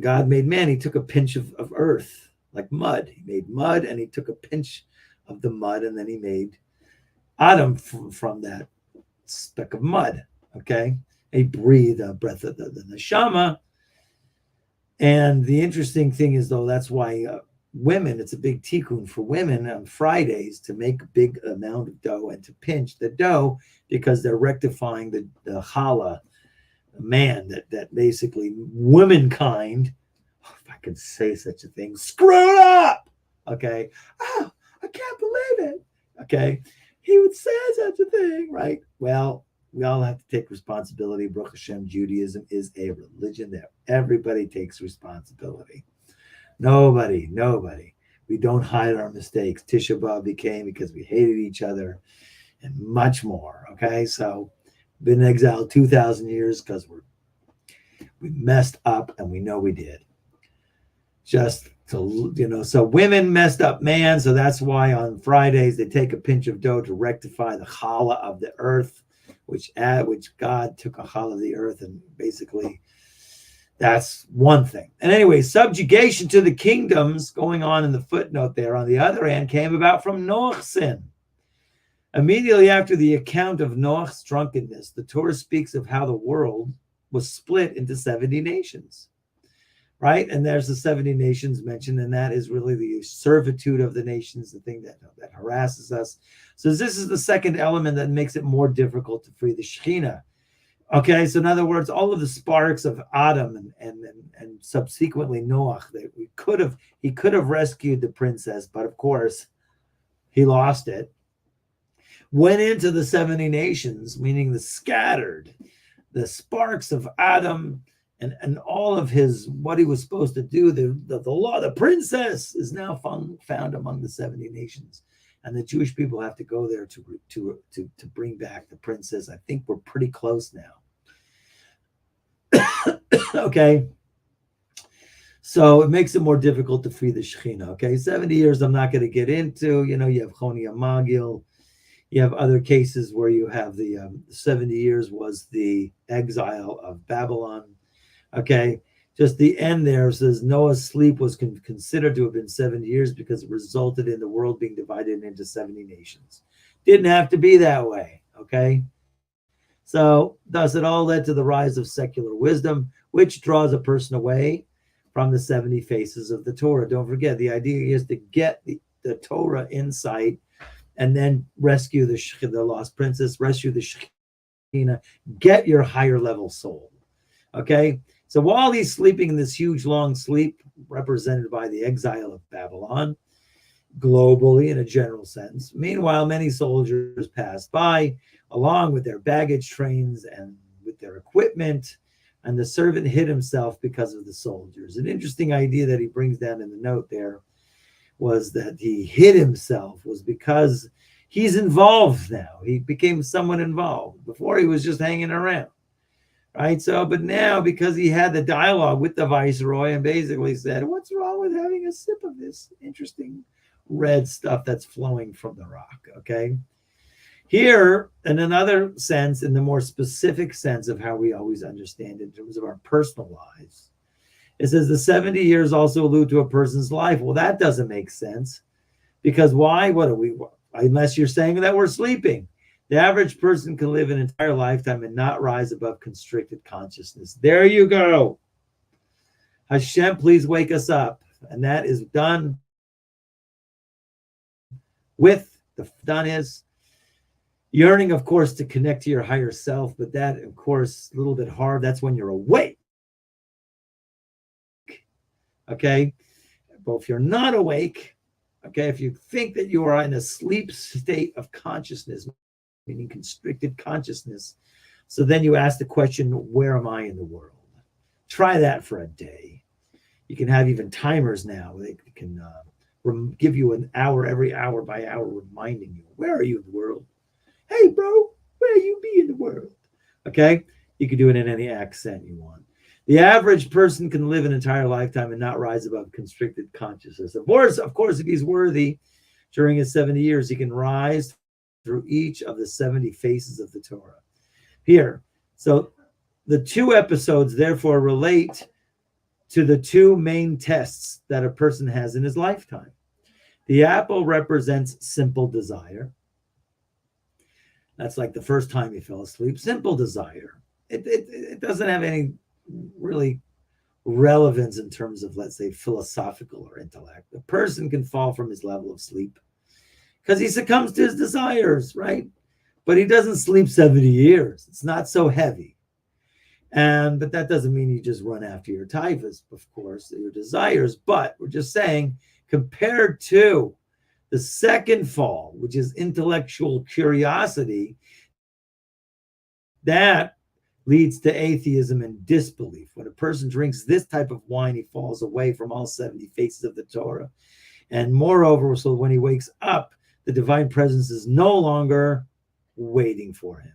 God made man, he took a pinch of earth, like mud. He made mud, and he took a pinch of the mud, and then he made Adam from that speck of mud. Okay, he breathed a breath of the neshama. And the interesting thing is, though, that's why women, it's a big tikkun for women on Fridays to make a big amount of dough and to pinch the dough, because they're rectifying the challah, man, that basically womankind, if I can say such a thing, screwed up. Okay. Oh, I can't believe it. Okay. He would say such a thing, right? Well, we all have to take responsibility. Baruch Hashem, Judaism is a religion that everybody takes responsibility. Nobody. We don't hide our mistakes. Tisha B'Av became because we hated each other and much more. Okay. So been in exile 2,000 years because we messed up, and we know we did. Just to, so women messed up man, so that's why on Fridays they take a pinch of dough to rectify the challah of the earth, which God took a challah of the earth, and basically that's one thing. And anyway, subjugation to the kingdoms, going on in the footnote there, on the other hand, came about from Noach's sin. Immediately after the account of Noach's drunkenness, the Torah speaks of how the world was split into 70 nations, right? And there's the 70 nations mentioned, and that is really the servitude of the nations, the thing that harasses us. So this is the second element that makes it more difficult to free the Shekhinah. Okay, so in other words, all of the sparks of Adam and subsequently Noach, that he could have rescued the princess, but of course he lost it. Went into the 70 nations, meaning the scattered, the sparks of Adam and all of his, what he was supposed to do, the law, the princess is now found among the 70 nations. And the Jewish people have to go there to bring back the princess. I think we're pretty close now. Okay. So it makes it more difficult to free the Shekhinah. Okay. 70 years I'm not going to get into. You have Choni Amagil. You have other cases where you have the 70 years was the exile of Babylon. Okay, just the end there says Noah's sleep was considered to have been 70 years because it resulted in the world being divided into 70 nations. Didn't have to be that way. Okay, so thus it all led to the rise of secular wisdom, which draws a person away from the 70 faces of the Torah. Don't forget, the idea is to get the Torah insight, and then rescue the lost princess, rescue the Shekhinah, get your higher level soul. Okay? So while he's sleeping in this huge long sleep, represented by the exile of Babylon, globally in a general sense, meanwhile, many soldiers passed by, along with their baggage trains and with their equipment, and the servant hid himself because of the soldiers. An interesting idea that he brings down in the note there was that he hid himself was because he's involved now. He became someone involved. Before he was just hanging around, right? So, but now because he had the dialogue with the viceroy and basically said, what's wrong with having a sip of this interesting red stuff that's flowing from the rock, okay? Here, in another sense, in the more specific sense of how we always understand in terms of our personal lives, it says the 70 years also allude to a person's life. Well, that doesn't make sense, because why? Unless you're saying that we're sleeping. The average person can live an entire lifetime and not rise above constricted consciousness. There you go. Hashem, please wake us up. And that is done with the done is yearning, of course, to connect to your higher self, but that, of course, a little bit hard. That's when you're awake. Okay. But if you're not awake, okay, if you think that you are in a sleep state of consciousness, meaning constricted consciousness, so then you ask the question, where am I in the world? Try that for a day. You can have even timers now. They can give you an hour every hour by hour reminding you, where are you in the world? Hey, bro, where you be in the world? Okay? You can do it in any accent you want. The average person can live an entire lifetime and not rise above constricted consciousness. Of course, if he's worthy, during his 70 years, he can rise through each of the 70 faces of the Torah. Here, so the 2 episodes therefore relate to the 2 main tests that a person has in his lifetime. The apple represents simple desire. That's like the first time you fell asleep. Simple desire. It doesn't have any really relevance in terms of, let's say, philosophical or intellect. A person can fall from his level of sleep because he succumbs to his desires, right? But he doesn't sleep 70 years. It's not so heavy. But that doesn't mean you just run after your taivas, of course, your desires. But we're just saying, compared to the second fall, which is intellectual curiosity, that leads to atheism and disbelief. When a person drinks this type of wine, he falls away from all 70 faces of the Torah. And moreover, so when he wakes up, the divine presence is no longer waiting for him.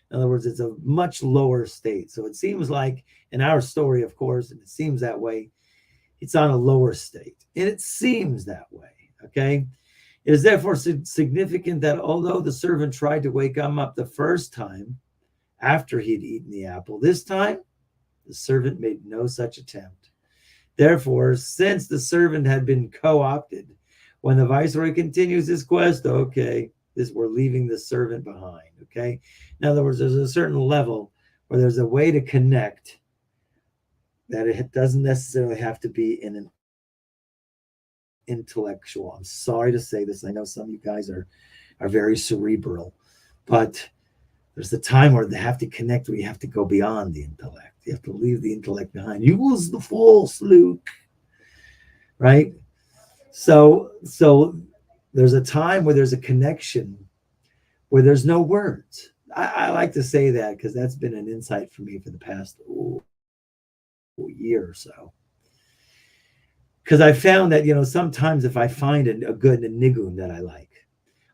In other words, it's a much lower state. So it seems like in our story, of course, and it seems that way, it's on a lower state. And it seems that way, okay? It is therefore significant that although the servant tried to wake him up the first time, after he had eaten the apple, this time the servant made no such attempt. Therefore, since the servant had been co-opted, when the viceroy continues his quest, okay, we're leaving the servant behind, okay? In other words, there's a certain level where there's a way to connect that it doesn't necessarily have to be in an intellectual. I'm sorry to say this. I know some of you guys are very cerebral, but there's the time where they have to connect, where you have to go beyond the intellect. You have to leave the intellect behind. You was the false, Luke. Right? So there's a time where there's a connection where there's no words. I like to say that because that's been an insight for me for the past year or so. Because I found that, sometimes if I find a good nigun that I like,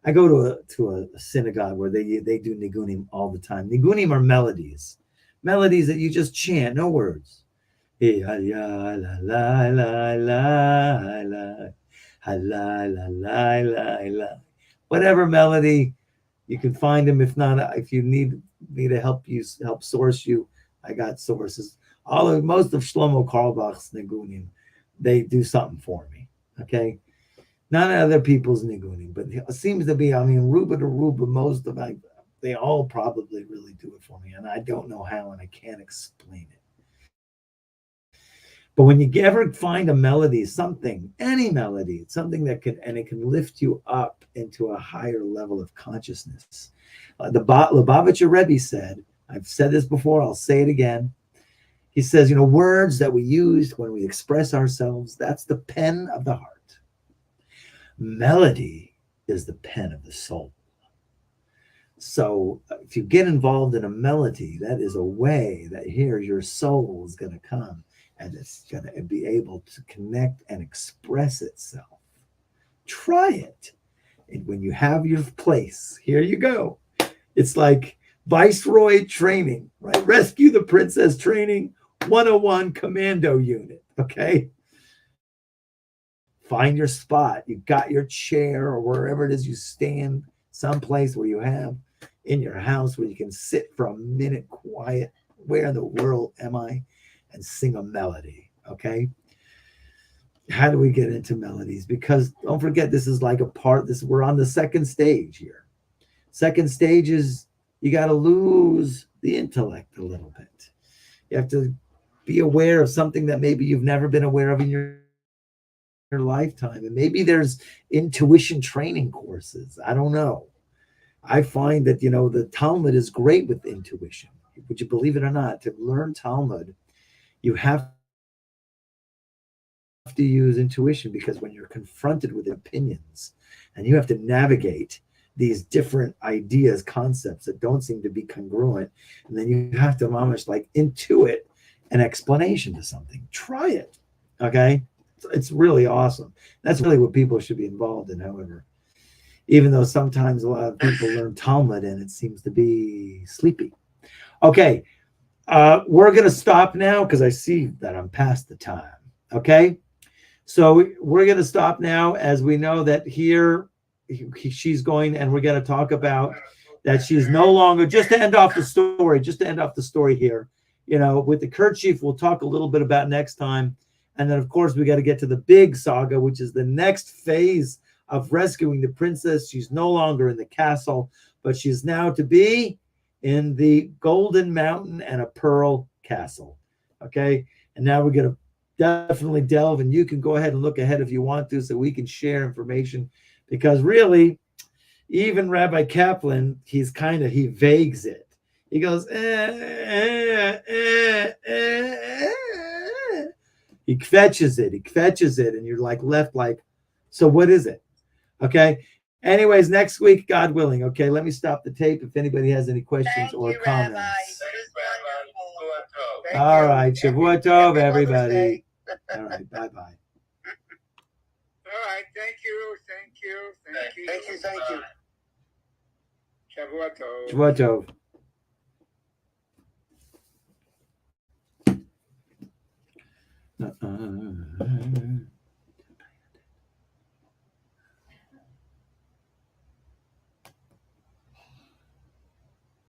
I go to a synagogue where they do nigunim all the time. Nigunim are melodies that you just chant, no words. Whatever melody, you can find them. If not, if you need me to help source you, I got sources. Most of Shlomo Carlebach's nigunim, they do something for me. Okay. Not other people's nigunim, but it seems to be, ruba to ruba, most of they all probably really do it for me. And I don't know how, and I can't explain it. But when you ever find a melody, any melody, something that it can lift you up into a higher level of consciousness. The Lubavitcher Rebbe said, I've said this before, I'll say it again. He says, words that we use when we express ourselves, that's the pen of the heart. Melody is the pen of the soul. So if you get involved in a melody, that is a way that here your soul is going to come and it's going to be able to connect and express itself. Try it. And when you have your place, here you go. It's like Viceroy training, right? Rescue the Princess training 101 commando unit, okay? Find your spot. You got your chair or wherever it is you stand, someplace where you have in your house where you can sit for a minute quiet. Where in the world am I? And sing a melody, okay? How do we get into melodies? Because don't forget, this is like we're on the second stage here. Second stage is you got to lose the intellect a little bit. You have to be aware of something that maybe you've never been aware of in your lifetime. And maybe there's intuition training courses. I don't know. I find that, the Talmud is great with intuition. Would you believe it or not? To learn Talmud, you have to use intuition, because when you're confronted with opinions and you have to navigate these different ideas, concepts that don't seem to be congruent, and then you have to almost like intuit an explanation to something. Try it. Okay. It's really awesome. That's really what people should be involved in, however, even though sometimes a lot of people learn Talmud and it seems to be sleepy. Okay. We're going to stop now because I see that I'm past the time. Okay. So we're going to stop now, as we know that here she's going, and we're going to talk about that she's no longer, just to end off the story here, with the kerchief, we'll talk a little bit about next time. And then, of course, we got to get to the big saga, which is the next phase of rescuing the princess. She's no longer in the castle, but she's now to be in the Golden Mountain and a Pearl Castle. Okay. And now we're going to definitely delve, and you can go ahead and look ahead if you want to, so we can share information, because really, even Rabbi Kaplan, he vagues it. He goes, he fetches it, and you're left like, so what is it? Okay. Anyways, next week, God willing. Okay, let me stop the tape if anybody has any questions or comments. All right, Shavua Tov, everybody. All right, bye-bye. All right, thank you. Shavua Tov. Shavua Tov.